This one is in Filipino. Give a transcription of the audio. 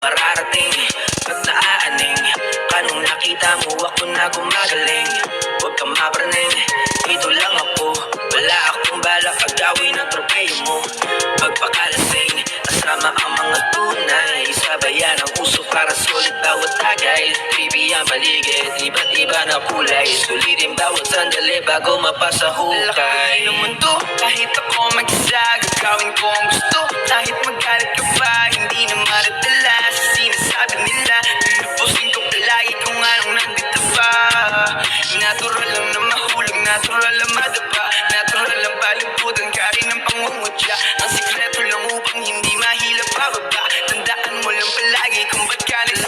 mararating. Pag naaaning ka nung nakita mo ako na gumagaling, huwag kang mapraning, dito lang ako. Wala akong balak agawin ang tropeyo mo. Magpakalasing kasama ang mga tunay, sabayan ang uso para sulit bawat tagay. Trivi ang paligid, iba't iba na kulay, sulitin bawat sandali bago mapasa hukay. Laki ng mundo, kahit ako mag-isa, gagawin ko ang gusto. Kahit magalit ka pa, hindi na maradala sa sinasabi nila. Lulubusin ko palagi kung anong nandito pa. Natural lang na mahulog, natural lang madapa, natural lang palibutan ka rin ng pangungutya. Ang sikreto lang upang hindi mahila pababa. Tandaan mo lang palagi kung ba't ka nila